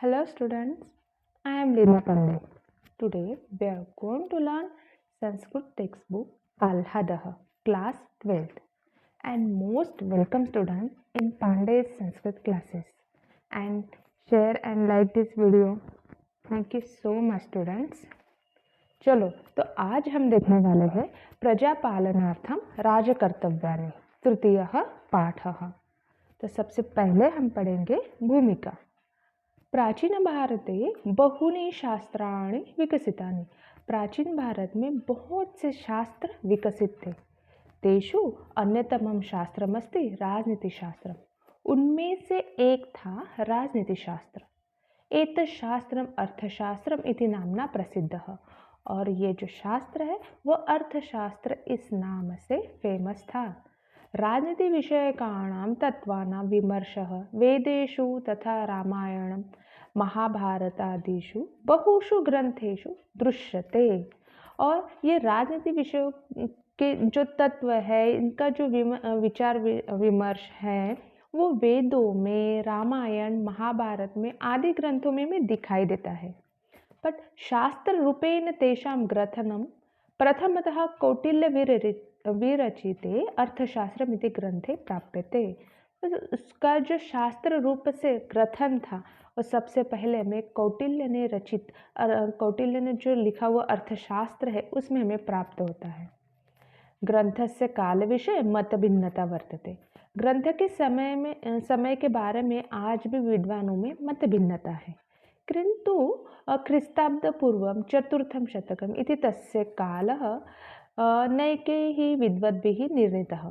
Hello students, I am Leena Pandey. Today we are going to learn Sanskrit textbook Alhadaha, class 12th, and most welcome students in Pandey's Sanskrit classes. And share and like this video. Thank you so much students. चलो तो आज हम देखने वाले हैं प्रजापालनार्थम राजकर्तव्यानि तृतीयः पाठः। तो सबसे पहले हम पढ़ेंगे भूमिका। प्राचीन भारते बहूनि शास्त्राणि विकसितानि। प्राचीन भारत में बहुत से शास्त्र विकसित थे। तेषु अन्यतमं शास्त्रमस्ति राजनीतिशास्त्रम्। उनमें से एक था राजनीतिशास्त्र। एतत् शास्त्रम् अर्थशास्त्रम् इति नाम्ना प्रसिद्धः। और ये जो शास्त्र है वो अर्थशास्त्र इस नाम से फेमस था। राजनीति विषयकाणां तत्वानां विमर्शः वेदेषु तथा रामायणं महाभारतादिषु बहुषु ग्रंथेषु दृश्यते। और ये राजनीति विषयों के जो तत्व है, इनका जो विचार विमर्श है वो वेदों में, रामायण, महाभारत में आदि ग्रंथों में दिखाई देता है। बट शास्त्र रूपेण तेषां ग्रथनं प्रथमतः कौटिल्य विरचिते अर्थशास्त्रमिति ग्रंथे प्राप्यते। तो उसका जो शास्त्र रूप से ग्रथन था वो सबसे पहले हमें कौटिल्य ने जो लिखा हुआ अर्थशास्त्र है उसमें हमें प्राप्त होता है। ग्रंथस्य काल विषय मत भिन्नता वर्तते। ग्रंथ के समय के बारे में आज भी विद्वानों में मत भिन्नता है। किंतु ख्रीस्ताब्दपूर्वं चतुर्थं शतकम् इति तस्य कालः नैकैः विद्वद्भिः निर्णीतः।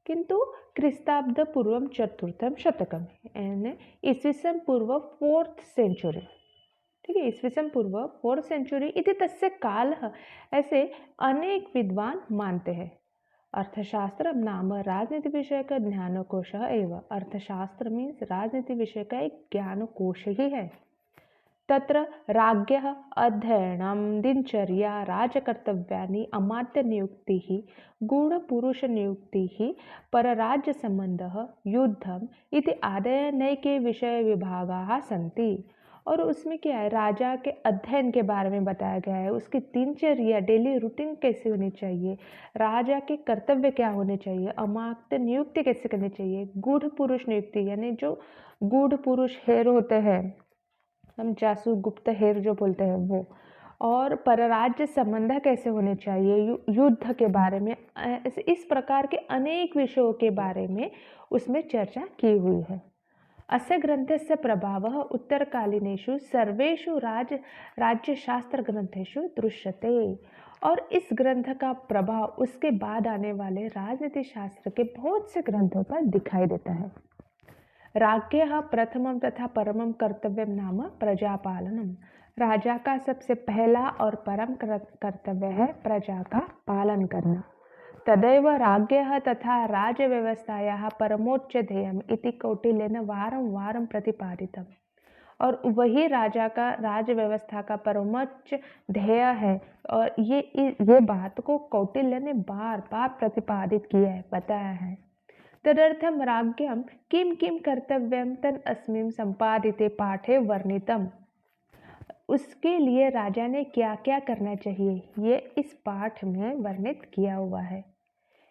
किंतु ख्रीस्ताब्दपूर्वं चतुर्थं शतकम् यानी ईस्वीसन पूर्व 4th सेंचुरी। ठीक है, ईस्वीसन पूर्व 4th सेंचुरी इति तस्य कालः, ऐसे अनेक विद्वान मानते हैं। अर्थशास्त्र नाम राजनीति विषय का ज्ञानकोश एव। अर्थशास्त्र मीन्स राजनीति विषय का एक ज्ञानकोश ही है। तत्र राज्ञः अध्ययनं दिनचर्या राजकर्तव्यानि अमात्यनियुक्तिः गूढपुरुषनियुक्तिः परराज्यसम्बन्धः युद्धम् इति आदय नैके विषय विभागाः सन्ति। और उसमें क्या है, राजा के अध्ययन के बारे में बताया गया है, उसकी दिनचर्या डेली रूटीन कैसे होनी चाहिए, राजा के कर्तव्य क्या होने चाहिए, अमात्य नियुक्ति कैसे करनी चाहिए, गूढ़ पुरुष नियुक्ति यानी जो गूढ़ पुरुष हेर होते हैं, हम जासूस गुप्त हेर जो बोलते हैं वो, और परराज्य संबंध कैसे होने चाहिए, युद्ध के बारे में, इस प्रकार के अनेक विषयों के बारे में उसमें चर्चा की हुई है। अस्य ग्रंथस्य प्रभावः उत्तरकालीनेषु सर्वेषु राज्यशास्त्र ग्रंथेषु दृश्यते। और इस ग्रंथ का प्रभाव उसके बाद आने वाले राजनीति शास्त्र के बहुत से ग्रंथों पर दिखाई देता है। राज्ञः प्रथमं तथा परमं कर्तव्यं नाम प्रजापालनम। राजा का सबसे पहला और परम कर्तव्य है प्रजा का पालन करना। तदैव राज्ञः तथा राजव्यवस्थायाः परमोच्च ध्येयम् इति कौटिल्येन वारं वारं प्रतिपादितम्। और वही राजा का राजव्यवस्था का परमोच्च ध्येय है, और ये बात को कौटिल्य ने बार बार प्रतिपादित किया है, बताया है। तदर्थं राज्ञं किं किं कर्तव्यं तन् अस्मिन् संपादिते पाठे वर्णितम्। उसके लिए राजा ने क्या क्या करना चाहिए ये इस पाठ में वर्णित किया हुआ है।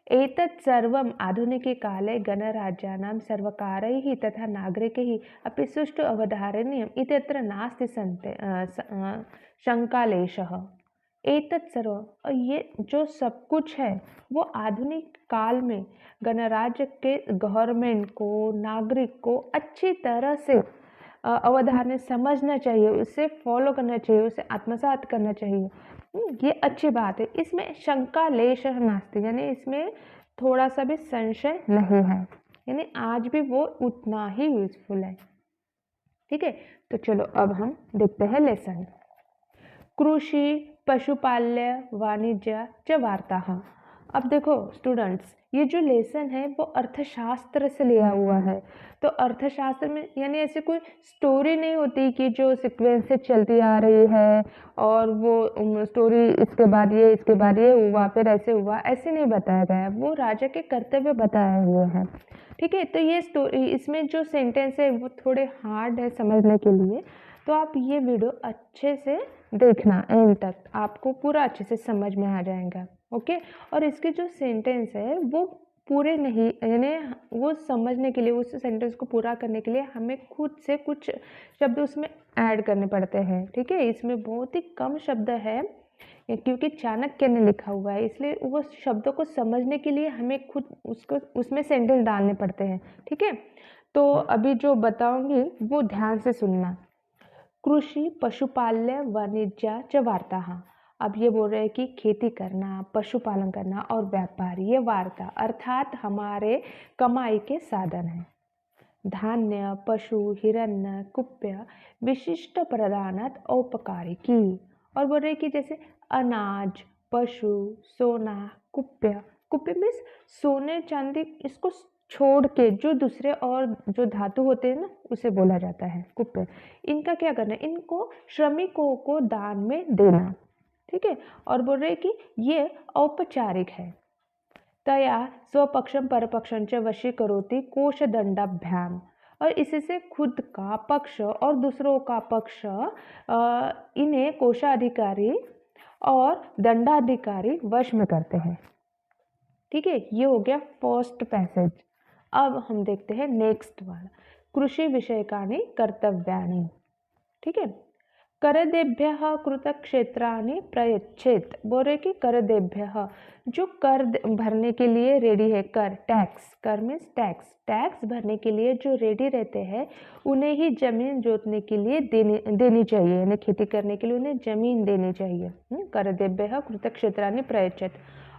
एतत् सर्वम् आधुनिके काले गणराज्यानां सर्वकारैः तथा नागरिकैः अपि सुष्ठु अवधारणीयम् इत्यत्र नास्ति शंकालेशः। एतत् सर्व, ये जो सब कुछ है वो आधुनिक काल में गणराज्य के गवर्नमेंट को, नागरिक को अच्छी तरह से अवधारणा समझना चाहिए, उसे फॉलो करना चाहिए, उसे आत्मसात करना चाहिए। ये अच्छी बात है, इसमें शंका लेश नास्ति यानी इसमें थोड़ा सा भी संशय नहीं है, यानी आज भी वो उतना ही यूजफुल है। ठीक है, तो चलो अब हम देखते हैं लेसन। कृषि पशुपाल्य वाणिज्य च वार्ताः। अब देखो स्टूडेंट्स, ये जो लेसन है वो अर्थशास्त्र से लिया हुआ है। तो अर्थशास्त्र में यानी ऐसे कोई स्टोरी नहीं होती कि जो सीक्वेंस से चलती आ रही है और वो स्टोरी इसके बाद ये हुआ फिर ऐसे हुआ, ऐसे नहीं बताया गया है। वो राजा के कर्तव्य बताए हुए हैं। ठीक है, तो ये स्टोरी, इसमें जो सेंटेंस है वो थोड़े हार्ड है समझने के लिए, तो आप ये वीडियो अच्छे से देखना एंड तक, आपको पूरा अच्छे से समझ में आ जाएगा। ओके, और इसके जो सेंटेंस है वो पूरे नहीं, यानी वो समझने के लिए, उस सेंटेंस को पूरा करने के लिए हमें खुद से कुछ शब्द उसमें ऐड करने पड़ते हैं। ठीक है, इसमें बहुत ही कम शब्द है क्योंकि चाणक्य ने लिखा हुआ है, इसलिए वो शब्दों को समझने के लिए हमें खुद उसको उसमें सेंटेंस डालने पड़ते हैं। ठीक है, तो अभी जो बताऊंगी वो ध्यान से सुनना। कृषि पशुपाल्य वाणिज्य च वार्ता। अब ये बोल रहे हैं कि खेती करना, पशुपालन करना और व्यापार, ये वार्ता अर्थात हमारे कमाई के साधन हैं। धान्य, पशु, हिरण्य, कुप्य विशिष्ट प्रदानात औपकारिकी। और बोल रहे कि जैसे अनाज, पशु, सोना, कुप्य। कुप्य मीन्स सोने चांदी, इसको छोड़ के जो दूसरे और जो धातु होते हैं ना, उसे बोला जाता है कुप्य। इनका क्या करना है, इनको श्रमिकों को दान में देना। ठीक है, और बोल रहे कि ये औपचारिक है। तया स्वपक्षम परपक्षं च वशीकरोति कोशदंडाभ्याम। और इससे खुद का पक्ष और दूसरों का पक्ष इन्हें कोषाधिकारी और दंडाधिकारी वश में करते हैं। ठीक है, ये हो गया फर्स्ट पैसेज। अब हम देखते हैं नेक्स्ट वाला, कृषि विषयकानि कर्तव्यानि। ठीक है, करदेभ्यः कृतक्षेत्राणि प्रयच्छेत्। बोल रहे कि करदेभ्यः, जो कर भरने के लिए रेडी है, कर टैक्स, कर मीन्स टैक्स, टैक्स भरने के लिए जो रेडी रहते हैं उन्हें ही जमीन जोतने के लिए देनी चाहिए, यानी खेती करने के लिए उन्हें जमीन देनी चाहिए। करदेभ्यः कृतक्षेत्राणि प्रयच्छेत्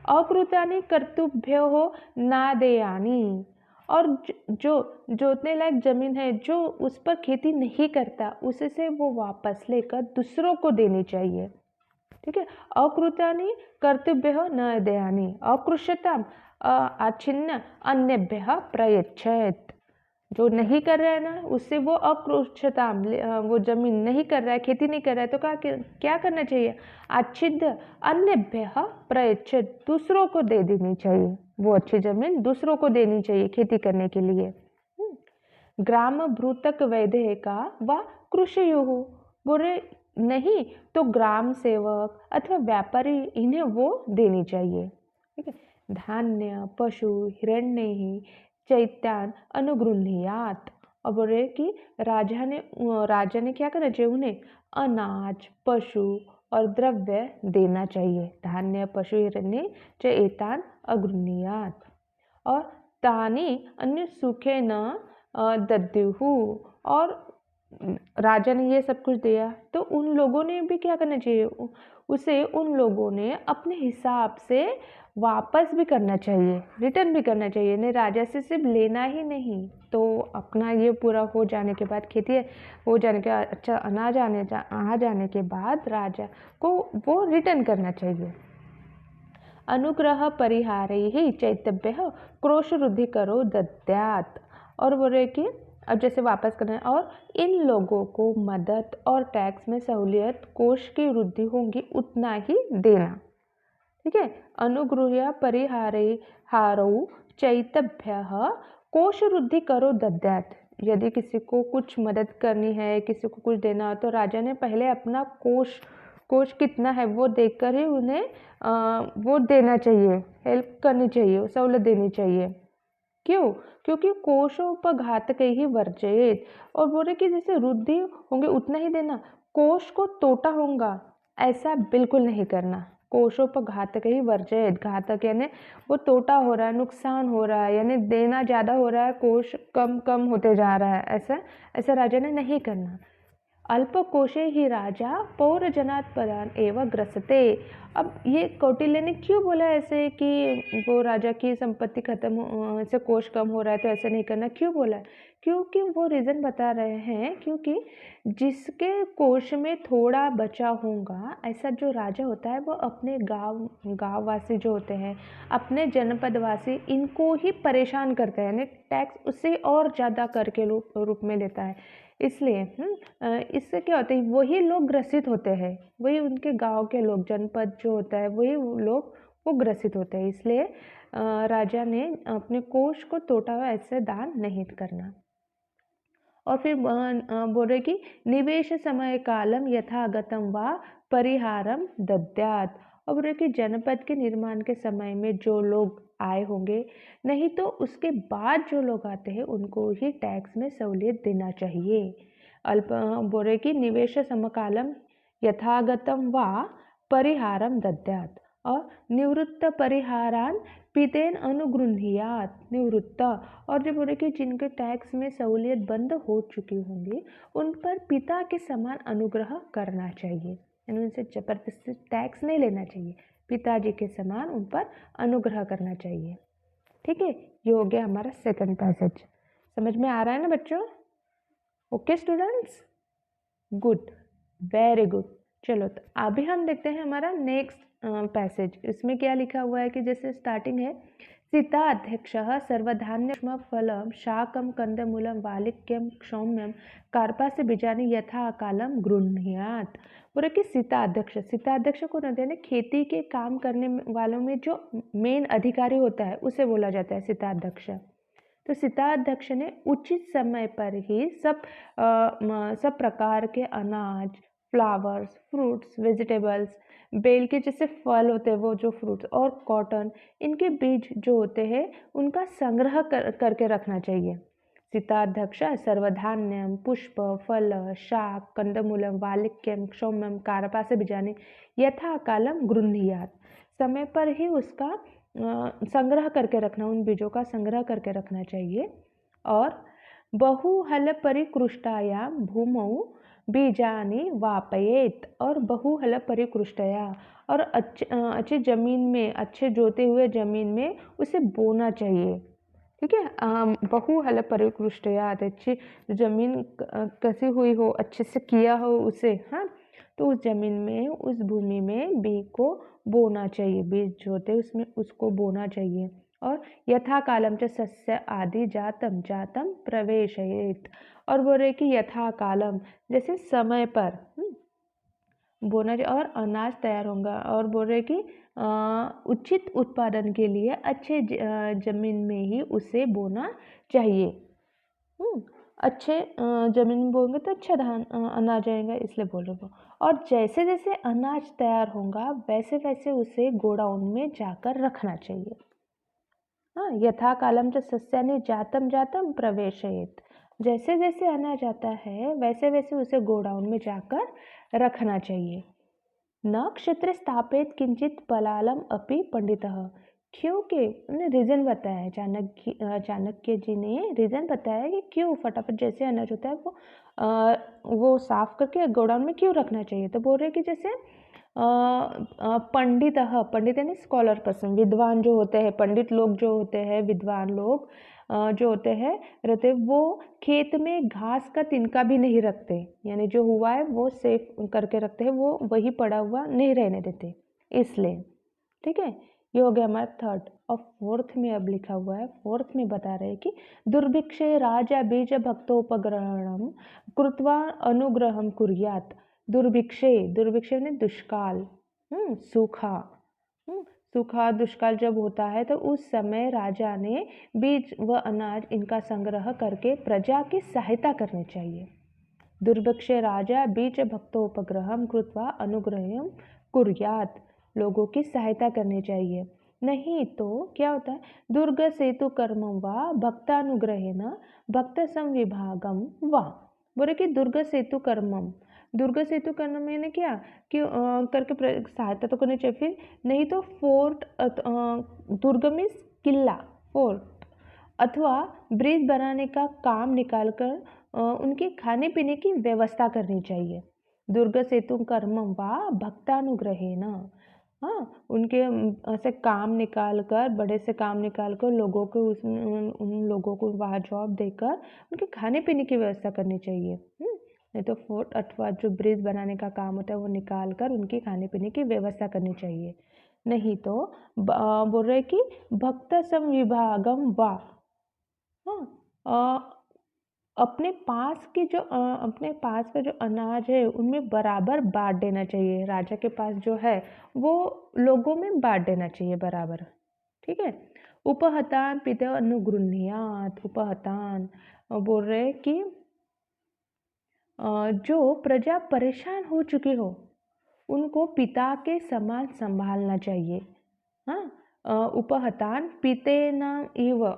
अकृतानि कर्तुभ्यो नादेयानि। और जो जोतने लायक जमीन है, जो उस पर खेती नहीं करता, उससे वो वापस लेकर दूसरों को देनी चाहिए। ठीक है, अकृतानि कर्तव्य न दयानी अकृष्यताम आच्छिन्न अन्यभ्यः प्रयच्छेत्। जो नहीं कर रहा है ना, उससे वो अकृष्यताम, वो जमीन नहीं कर रहा है, खेती नहीं कर रहा है, तो क्या करना चाहिए, आच्छिद्य अन्यभ्यः प्रयच्छेत्, दूसरों को दे देनी चाहिए, वो अच्छी जमीन दूसरों को देनी चाहिए खेती करने के लिए। ग्राम भ्रूतक वैद्य का व कृषियुः। बोले नहीं तो ग्राम सेवक अथवा व्यापारी, इन्हें वो देनी चाहिए। ठीक है, धान्य, पशु, हिरण्य चैत्यान अनुगृह्णीयात्। और बोल रहे कि राजा ने क्या करना चाहिए, उन्हें अनाज, पशु और द्रव्य देना चाहिए। धान्य, पशु, हिरण्य चैतान अगृह्णीयात्। और तानि अन्य सुखे न दद्युहु। और राजा ने ये सब कुछ दिया, तो उन लोगों ने भी क्या करना चाहिए, उसे उन लोगों ने अपने हिसाब से वापस भी करना चाहिए, रिटर्न भी करना चाहिए। नहीं राजा से सिर्फ लेना ही नहीं, तो अपना ये पूरा हो जाने के बाद, खेती हो जाने के बाद, अच्छा अनाज आ जाने के बाद राजा को वो रिटर्न करना चाहिए। अनुग्रह परिहारैः चैतव्यः क्रोशरुद्धि करो दद्यात्। और बोले कि अब जैसे वापस करना है, और इन लोगों को मदद और टैक्स में सहूलियत, कोष की वृद्धि होगी उतना ही देना। ठीक है, अनुग्रह परिहारौ चैतभ्यः कोष वृद्धि करो दद्यात्। यदि किसी को कुछ मदद करनी है, किसी को कुछ देना हो, तो राजा ने पहले अपना कोष कितना है वो देखकर ही उन्हें वो देना चाहिए, हेल्प करनी चाहिए, सहूलत देनी चाहिए। क्यों? क्योंकि कोशोपघातक ही वर्जेत। और बोले कि जैसे वृद्धि होंगे उतना ही देना, कोष को तोटा होगा ऐसा बिल्कुल नहीं करना। कोशोपघातक ही वर्जेत, घातक यानी वो तोटा हो रहा है, नुकसान हो रहा है, यानी देना ज़्यादा हो रहा है, कोष कम कम होते जा रहा है, ऐसा राजा ने नहीं करना। अल्पकोशे ही राजा पौरजनात् पदान एवं ग्रसते। अब ये कौटिल्य ने क्यों बोला ऐसे कि वो राजा की संपत्ति खत्म से कोष कम हो रहा है, तो ऐसा नहीं करना, क्यों बोला है? क्योंकि वो रीज़न बता रहे हैं, क्योंकि जिसके कोष में थोड़ा बचा होगा, ऐसा जो राजा होता है वो अपने गाँववासी जो होते हैं, अपने जनपदवासी, इनको ही परेशान करता है, यानी टैक्स उससे और ज़्यादा कर के रूप में लेता है। इसलिए इससे क्या होता है, वही लोग ग्रसित होते हैं, वही उनके गाँव के लोग, जनपद जो होता है वही लोग वो ग्रसित होते हैं। इसलिए राजा ने अपने कोष को टूटा हुआ ऐसे दान नहीं करना। और फिर बोल रहे कि निवेश समय कालम यथागतम व परिहारम दद्यात। और बोल रहे कि जनपद के निर्माण के समय में जो लोग आए होंगे, नहीं तो उसके बाद जो लोग आते हैं उनको ही टैक्स में सहूलियत देना चाहिए। बोल रहे कि निवेश समकालम यथागतम व परिहारम दद्यात। और निवृत्त परिहारान पितेन अनुगृह्यात निवृत्त। और जो बोले कि जिनके टैक्स में सहूलियत बंद हो चुकी होंगी उन पर पिता के समान अनुग्रह करना चाहिए, यानी उनसे जबरदस्ती टैक्स नहीं लेना चाहिए, पिताजी के समान उन पर अनुग्रह करना चाहिए। ठीक है, ये हो गया हमारा सेकंड पैसेज। समझ में आ रहा है ना बच्चों? Okay students, good, very good. चलो तो अभी हम देखते हैं हमारा नेक्स्ट पैसेज। इसमें क्या लिखा हुआ है कि जैसे स्टार्टिंग है, सीता अध्यक्ष सर्वधान्य फलम शाकम कंदमूलम वालिक्यम क्षौम्यम कार्पास्य बीजानि यथा अकालम गृह्णात। बोले कि सीता अध्यक्ष को न देने, खेती के काम करने वालों में जो मेन अधिकारी होता है उसे बोला जाता है सीता अध्यक्ष। तो सीता अध्यक्ष ने उचित समय पर ही सब प्रकार के अनाज, फ्लावर्स, फ्रूट्स, वेजिटेबल्स, बेल के जैसे फल होते हैं वो जो फ्रूट्स, और कॉटन, इनके बीज जो होते हैं उनका संग्रह करके रखना चाहिए। सीताध्यक्ष सर्वधान्यम पुष्प फल शाक कंदमूलम वालिक्यम क्षौम्यम कार्पास्य बीजानि यथा कालम गृह्णात। समय पर ही उसका संग्रह करके रखना, उन बीजों का संग्रह करके रखना चाहिए। और बहुहल परिकृष्टायाम भूमौ बीजानि वापयेत। और बहुहल परिकृष्टया, और अच्छे ज़मीन में, अच्छे जोते हुए ज़मीन में उसे बोना चाहिए। ठीक है, बहुहल परिकृष्टया, अच्छी ज़मीन कसी हुई हो, अच्छे से किया हो उसे, हाँ, तो उस ज़मीन में, उस भूमि में बीज को बोना चाहिए, बीज जोते उसमें उसको बोना चाहिए। और यथा कालम च सस्य आदि जातम जातम प्रवेशयेत। और बोल रहे कि यथा कालम, जैसे समय पर बोना चाहिए और अनाज तैयार होगा। और बोल रहे कि उचित उत्पादन के लिए अच्छे ज़मीन में ही उसे बोना चाहिए। अच्छे ज़मीन में बोएंगे तो अच्छा धान अनाज आएगा, इसलिए बोल रहे हो। और जैसे जैसे अनाज तैयार होगा वैसे वैसे उसे गोडाउन में जाकर रखना चाहिए। हाँ, यथा कालम च सस्यानि जातम जातम प्रवेशयेत। जैसे जैसे अनाज आता है वैसे वैसे उसे गोडाउन में जाकर रखना चाहिए। न क्षेत्र स्थापित किंचित पलालम अपि पंडितः। क्योंकि उन्हें रीज़न बताया, चाणक्य जी ने रीज़न बताया कि क्यों फटाफट जैसे अनाज होता है वो साफ करके गोडाउन में क्यों रखना चाहिए। तो बोल रहे कि जैसे पंडित यानी स्कॉलर पर्सन, विद्वान जो होते हैं, पंडित लोग जो होते हैं, विद्वान लोग जो होते हैं रहते, वो खेत में घास का तिनका भी नहीं रखते, यानी जो हुआ है वो सेफ करके रखते हैं, वो वही पड़ा हुआ नहीं रहने देते, इसलिए। ठीक है, ये हो गया हमारा थर्ड। और फोर्थ में अब लिखा हुआ है, फोर्थ में बता रहे हैं कि दुर्भिक्षे राजा बीज भक्तोपग्रहणम कृत्वा अनुग्रहम कुर्यात। दुर्भिक्षे ने दुष्काल, सूखा, सूखा दुष्काल जब होता है तो उस समय राजा ने बीज व अनाज इनका संग्रह करके प्रजा की सहायता करनी चाहिए। दुर्भिक्षे राजा बीज भक्तोपग्रहम कृत्वा अनुग्रहम कुर्यात, लोगों की सहायता करनी चाहिए। नहीं तो क्या होता है, दुर्ग सेतु कर्मम व भक्तानुग्रहेण भक्त संविभागम व। बोले कि दुर्ग सेतु कर्मम, दुर्ग सेतु कर्म मैंने क्या कि करके सहायता तो करनी चाहिए। फिर नहीं तो फोर्ट, दुर्ग मीन्स किला, फोर्ट, अथवा ब्रिज बनाने का काम निकालकर उनके खाने पीने की व्यवस्था करनी चाहिए। दुर्ग सेतु कर्मम व भक्तानुग्रहेण, हाँ, उनके ऐसे काम निकाल कर, बड़े से काम निकाल कर लोगों को उन लोगों को वहाँ जॉब देकर उनके खाने-पीने की व्यवस्था करनी चाहिए। नहीं तो फोर्ट अथवा जो ब्रिज बनाने का काम होता है वो निकाल कर उनके खाने-पीने की व्यवस्था करनी चाहिए। नहीं तो बोल रहे हैं कि भक्त संविभागम वा, हाँ, अपने पास का जो अनाज है उनमें बराबर बाँट देना चाहिए। राजा के पास जो है वो लोगों में बाँट देना चाहिए बराबर। ठीक है? उपहतान पिते अनुगृह्णात। उपहतान बोल रहे हैं कि जो प्रजा परेशान हो चुकी हो उनको पिता के समान संभालना चाहिए। हाँ, उपहतान पितेन इव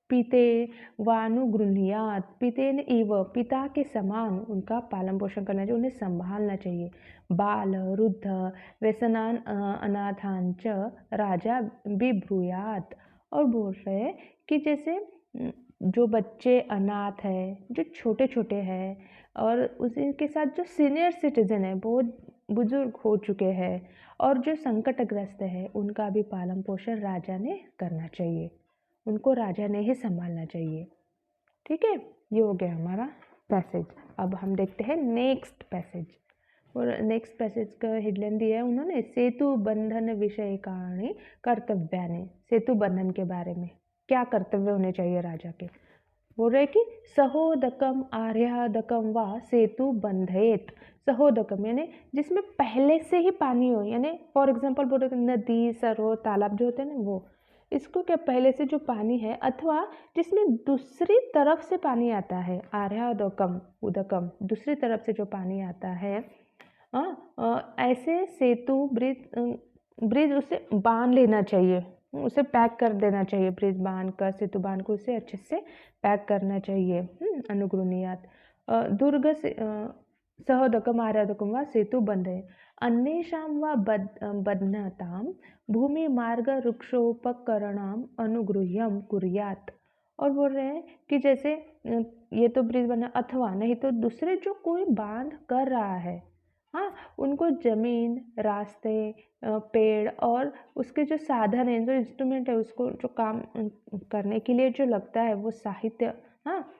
पिते वानुगृह्णात। पितेन इव पिता के समान उनका पालन पोषण करना चाहिए, उन्हें संभालना चाहिए। बाल वृद्ध व्यसनान अनाथान च राजा बिब्रूयात। और बोल रहे हैं कि जैसे जो बच्चे अनाथ है, जो छोटे छोटे हैं और उसी के साथ जो सीनियर सिटीजन है, बहुत बुजुर्ग हो चुके हैं और जो संकटग्रस्त है, उनका भी पालन पोषण राजा ने करना चाहिए। उनको राजा ने ही संभालना चाहिए। ठीक है, ये हो गया हमारा पैसेज। अब हम देखते हैं नेक्स्ट पैसेज। और नेक्स्ट पैसेज का हेडलाइन दिया है उन्होंने, सेतु बंधन विषयकाणि कर्तव्यानि। सेतु बंधन के बारे में क्या कर्तव्य होने चाहिए राजा के। बोल रहे कि सहोदकम आर्यादकम व सेतु बंधेत। सहोदकम यानी जिसमें पहले से ही पानी हो, यानी फॉर एग्जाम्पल बोल रहे नदी सरोवर तालाब जो होते हैं ना वो, इसको क्या पहले से जो पानी है अथवा जिसमें दूसरी तरफ से पानी आता है, आर्यादकम उदकम, दूसरी तरफ से जो पानी आता है, ऐसे सेतु ब्रिज उसे बांध लेना चाहिए, उसे पैक कर देना चाहिए। ब्रिज बांध कर, सेतु बांध कर उसे अच्छे से पैक करना चाहिए। अनुगृह्णात दुर्ग से सहोदकम आर्यादकम व सेतु बंधे अन्येषां व बध्नतां भूमि मार्ग वृक्षोपकरणाम अनुगृह्यम कुर्यात। और बोल रहे हैं कि जैसे ये तो ब्रिज बना, अथवा नहीं तो दूसरे जो कोई बांध कर रहा है, हाँ, उनको जमीन, रास्ते, पेड़ और उसके जो साधन है, जो इंस्ट्रूमेंट है, उसको जो काम करने के लिए जो लगता है वो साहित्य, हाँ,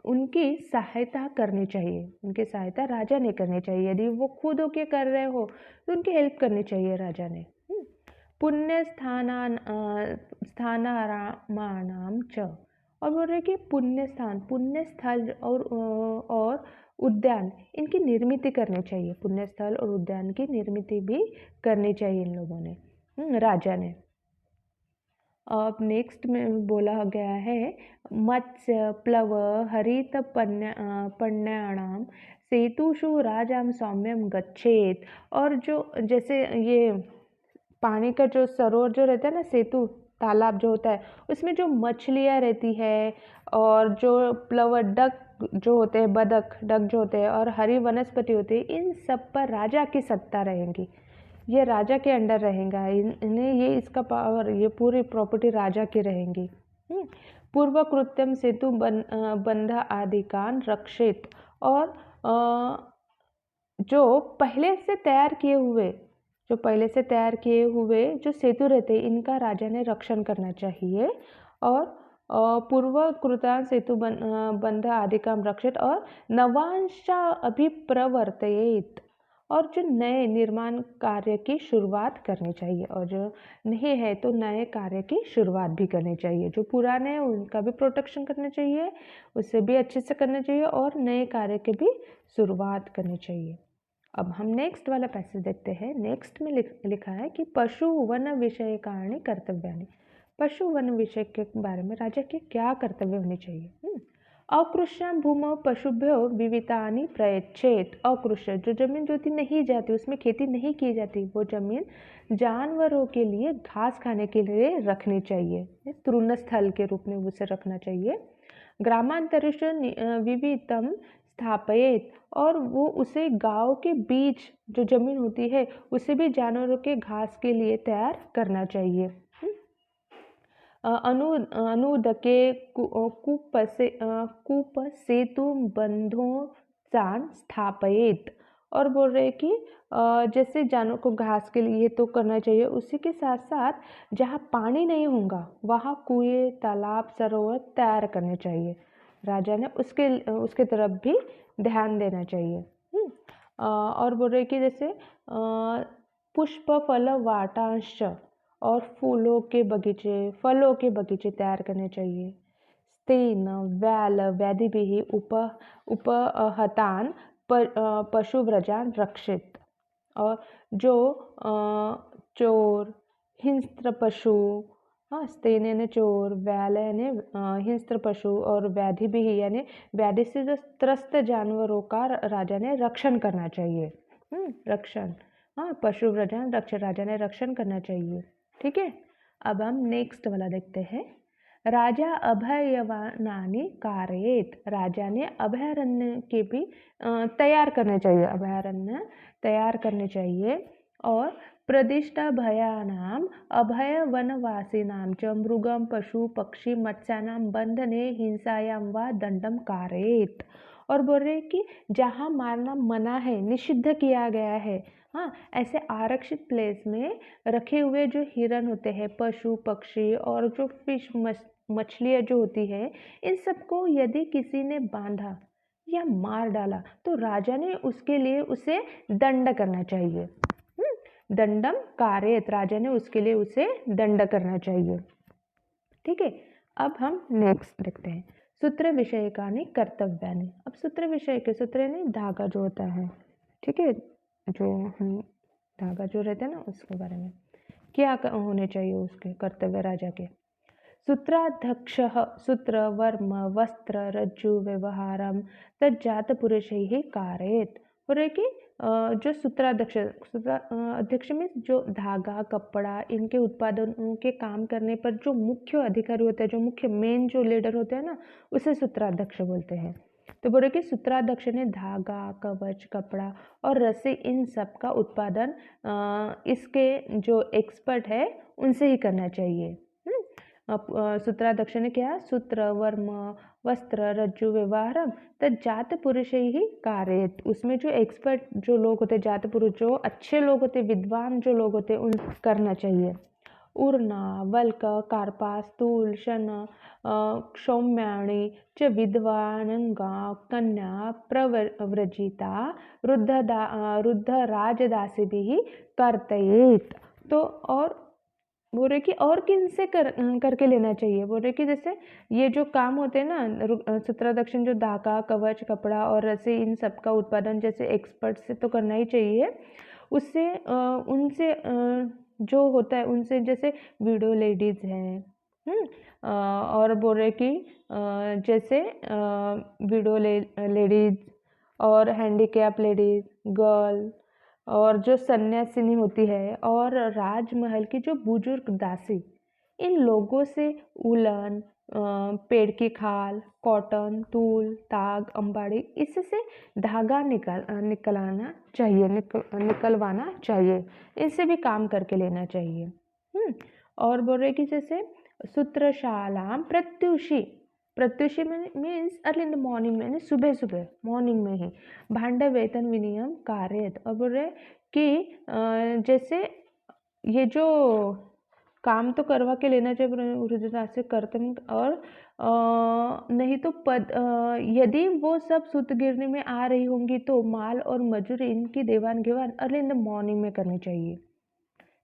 उनकी सहायता करनी चाहिए। उनकी सहायता राजा ने करनी चाहिए। यदि वो खुद होके कर रहे हो तो उनकी हेल्प करनी चाहिए राजा ने। पुण्य स्थानानाम च। और बोल रहे कि पुण्य स्थान, पुण्य स्थल और उद्यान, इनकी निर्मित करनी चाहिए। पुण्य स्थल और उद्यान की निर्मित भी करनी चाहिए इन लोगों ने, राजा ने। अब नेक्स्ट में बोला गया है मत्स्य प्लव हरित पण्याणाम सेतुषु राजाम सौम्यम गच्छेत। और जो जैसे ये पानी का जो सरोवर जो रहता है ना, सेतु तालाब जो होता है, उसमें जो मछलियाँ रहती है और जो प्लव डक जो होते हैं, बदक डक जो होते हैं और हरी वनस्पति होती है, इन सब पर राजा की सत्ता रहेगी। ये राजा के अंडर रहेगा, इन्हें ये इसका पावर, ये पूरी प्रॉपर्टी राजा की रहेंगी। पूर्व कृत्यम सेतु बंध आदिकान रक्षित। और जो पहले से तैयार किए हुए जो सेतु रहते हैं, इनका राजा ने रक्षण करना चाहिए। और पूर्व कृतान सेतु बंध आदिकाम रक्षित और नवांशा अभिप्रवर्तयेत। और जो नए निर्माण कार्य की शुरुआत करनी चाहिए, और जो नहीं है तो नए कार्य की शुरुआत भी करनी चाहिए। जो पुराने हैं उनका भी प्रोटेक्शन करना चाहिए, उससे भी अच्छे से करना चाहिए और नए कार्य की भी शुरुआत करनी चाहिए। अब हम नेक्स्ट वाला पैसेज देखते हैं। नेक्स्ट में लिखा है कि पशु वन विषय कारणी कर्तव्यानि। पशु वन विषय के बारे में राजा के क्या कर्तव्य होने चाहिए। अकृष्यां भूमौ पशुभ्यो विवितानि प्रयच्छेत। अकृष्य जो जमीन जोती नहीं जाती, उसमें खेती नहीं की जाती, वो जमीन जानवरों के लिए घास खाने के लिए रखनी चाहिए। तृण स्थल के रूप में उसे रखना चाहिए। ग्रामांतरिक्ष विविधम स्थापयेत। और वो उसे गांव के बीच जो जमीन होती है उसे भी जानवरों के घास के लिए तैयार करना चाहिए। अनुदके कूप सेतु बंधों स्थापयेत। और बोल रहे हैं कि जैसे जानवर को घास के लिए तो करना चाहिए, उसी के साथ साथ जहाँ पानी नहीं होगा वहाँ कुएं, तालाब, सरोवर तैयार करने चाहिए। राजा ने उसके तरफ भी ध्यान देना चाहिए। और बोल रहे कि जैसे पुष्प, फल, वाटांश और फूलों के बगीचे, फलों के बगीचे तैयार करने चाहिए। स्तेन, व्याल, व्याधिभिः उपहतान पशुव्रजान रक्षित। और जो चोर, हिंस्त्र पशु, हाँ, स्तेन यानी चोर, व्याल यानी हिंस्त्र पशु, और व्याधि भी यानी व्याधि से जो त्रस्त जानवरों का राजा ने रक्षण करना चाहिए। रक्षण, हाँ, पशु व्रजन रक्षण, राजा ने रक्षण करना चाहिए। ठीक है, अब हम नेक्स्ट वाला देखते हैं। राजा अभयवनानि कारयेत। राजा ने अभयारण्य के भी तैयार करने चाहिए, अभयारण्य तैयार करने चाहिए। और प्रदिष्टाभयानाम अभय वनवासीनाम च मृगम, पशु, पक्षी, मत्स्यानां बंधने हिंसायां वा दंडम कारयेत। और बोल रहे कि जहाँ मारना मना है, निषिद्ध किया गया है, हाँ, ऐसे आरक्षित प्लेस में रखे हुए जो हिरन होते हैं, पशु पक्षी और जो फिश मछलियाँ जो होती है, इन सबको यदि किसी ने बांधा या मार डाला तो राजा ने उसके लिए उसे दंड करना चाहिए। दंडम कारयेत, राजा ने उसके लिए उसे दंड करना चाहिए। ठीक है, अब हम नेक्स्ट देखते हैं। सूत्र विषयकानि कर्तव्यानि। अब सूत्र विषय के, सूत्र यानी धागा जो होता है, ठीक है, जो हम धागा जो रहता है ना, उसके बारे में क्या होने चाहिए उसके कर्तव्य राजा के। सूत्राध्यक्षः सूत्र, वर्म, वस्त्र, रज्जु व्यवहारम तज्जात पुरुषैः कारयेत। और है कि जो सूत्राध्यक्ष, अध्यक्ष में जो धागा, कपड़ा, इनके उत्पादन के काम करने पर जो मुख्य अधिकारी होते हैं, जो मुख्य मेन जो लीडर होते हैं ना, उसे सूत्राध्यक्ष बोलते हैं। तो बोले कि सूत्राध्यक्ष ने धागा, कवच, कपड़ा और रस्सी, इन सब का उत्पादन इसके जो एक्सपर्ट है उनसे ही करना चाहिए। सूत्राध्यक्ष ने क्या, सूत्र, वर्म, वस्त्र, रज्जु व्यवहारम तज्जात पुरुष ही कारयेत। उसमें जो एक्सपर्ट जो लोग होते, जात पुरुष जो अच्छे लोग होते, विद्वान जो लोग होते, उन करना चाहिए। ऊर्ना, वल्क, कार्पास, तूल, शन, क्षौम्याणि च विद्वानंगा कन्या प्रव्रजिता रुद्ध राजदासीभिः कर्तयेत। तो और बोल रहे कि और किन से करके लेना चाहिए। बोल रहे कि जैसे ये जो काम होते हैं ना, सूत्राध्यक्ष जो धागा, कवच, कपड़ा और रस्सी, इन सब का उत्पादन जैसे एक्सपर्ट से तो करना ही चाहिए। उससे उनसे जो होता है उनसे, जैसे विडो लेडीज़ हैं, और बोल रहे कि जैसे विडो लेडीज़ और हैंडीकैप लेडीज़, गर्ल, और जो सन्यासिनी होती है, और राजमहल की जो बुजुर्ग दासी, इन लोगों से उलन, पेड़ की खाल, कॉटन, तूल, ताग, अंबाड़ी, इससे धागा निकलवाना निकलवाना चाहिए। इनसे भी काम करके लेना चाहिए। और बोल रहे कि जैसे सूत्रशाला प्रत्युषी, प्रत्युषी means early in the morning में, सुबह सुबह मॉर्निंग में ही भांड वेतन विनियम कार्यत। और बोल रहे कि जैसे ये जो काम तो करवा के लेना चाहिए से करते हैं। और नहीं तो यदि वो सब सूत गिरने में आ रही होंगी तो माल और मजूरी इनकी देवान Ghaywan early in the morning में करनी चाहिए।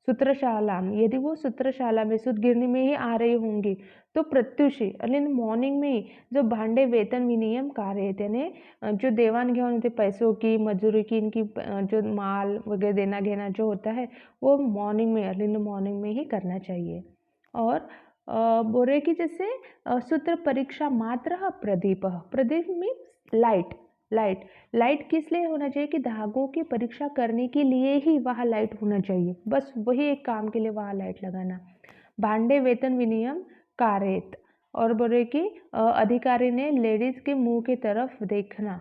सूत्रशाला, यदि वो सूत्रशाला में सूत गिरने में ही आ रही होंगी तो प्रत्युषी अर्ली इन मॉर्निंग में ही जो भांडे वेतन विनियम कार्य, यानी जो देवान घेवान होते, पैसों की, मजदूरी की, इनकी जो माल वगैरह देना घेना जो होता है वो मॉर्निंग में, अर्ली इन मॉर्निंग में ही करना चाहिए। और बोल रहे कि जैसे सूत्र परीक्षा मात्र Pradeep, Pradeep means light, light किस लिए होना चाहिए कि धागों की परीक्षा करने के लिए ही वहाँ लाइट होना चाहिए, बस वही एक काम के लिए वहाँ लाइट लगाना। भांडे वेतन विनियम कार्यत। और बोले कि अधिकारी ने लेडीज के मुंह की तरफ देखना।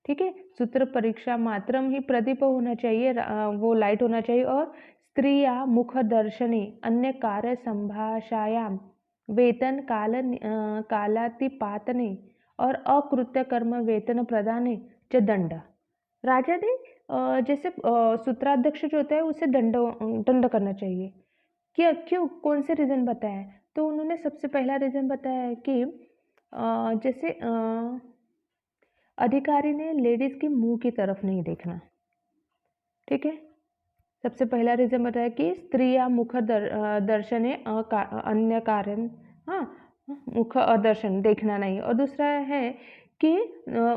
ठीक है, सूत्र परीक्षा मात्रम ही प्रदीप होना चाहिए, वो लाइट होना चाहिए। और स्त्रिया मुखदर्शनी अन्य कार्य संभाषायाम वेतन कालातिपातने और अकृत्य कर्म वेतन प्रदाने च दंड। राजा ने जैसे सूत्राध्यक्ष जो होता है उसे दंड करना चाहिए। क्या, क्यों, कौन से रीज़न बताया है? तो उन्होंने सबसे पहला रीज़न बताया है कि जैसे अधिकारी ने लेडीज़ की मुंह की तरफ नहीं देखना, ठीक है। सबसे पहला रीज़न बताया कि स्त्रिया मुख दर्शने अन्य कारण, हाँ, मुख दर्शन देखना नहीं। और दूसरा है कि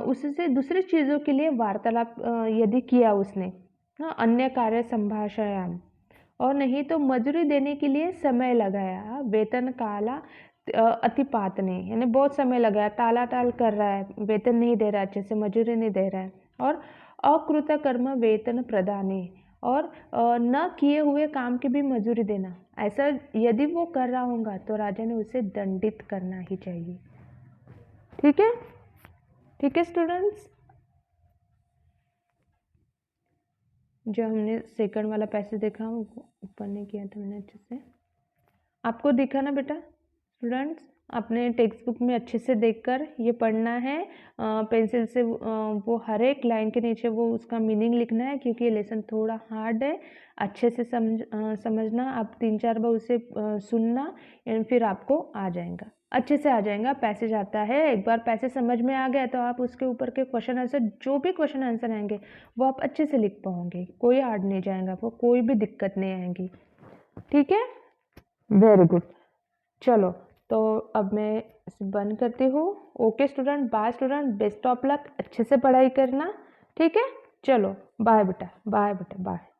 उससे दूसरी चीज़ों के लिए वार्तालाप यदि किया उसने, हाँ, अन्य कार्य संभाषायाम, और नहीं तो मजूरी देने के लिए समय लगाया, वेतन काला अतिपात ने, यानी बहुत समय लगाया, टाला टाल कर रहा है, वेतन नहीं दे रहा है, अच्छे से मजूरी नहीं दे रहा है। और अकृत कर्म वेतन प्रदाने, और न किए हुए काम की भी मजूरी देना, ऐसा यदि वो कर रहा होगा तो राजा ने उसे दंडित करना ही चाहिए। ठीक है, ठीक है स्टूडेंट्स। जो हमने सेकंड वाला पैसेज देखा वो ऊपर नहीं किया था मैंने अच्छे से, आपको दिखा ना बेटा स्टूडेंट्स? अपने टेक्स्ट बुक में अच्छे से देखकर ये पढ़ना है, पेंसिल से वो हर एक लाइन के नीचे वो उसका मीनिंग लिखना है, क्योंकि ये लेसन थोड़ा हार्ड है। अच्छे से समझना, आप 3-4 बार उसे सुनना, एंड फिर आपको आ जाएगा, अच्छे से आ जाएगा। पैसेज आता है, एक बार पैसेज समझ में आ गया तो आप उसके ऊपर के क्वेश्चन आंसर, जो भी क्वेश्चन आंसर आएंगे वो आप अच्छे से लिख पाओगे, कोई हार्ड नहीं जाएगा, आपको कोई भी दिक्कत नहीं आएगी। ठीक है, वेरी गुड। चलो, तो अब मैं इसे बंद करती हूँ। Okay student, bye student, best of luck, अच्छे से पढ़ाई करना, ठीक है। चलो बाय बेटा, बाय बेटा, बाय।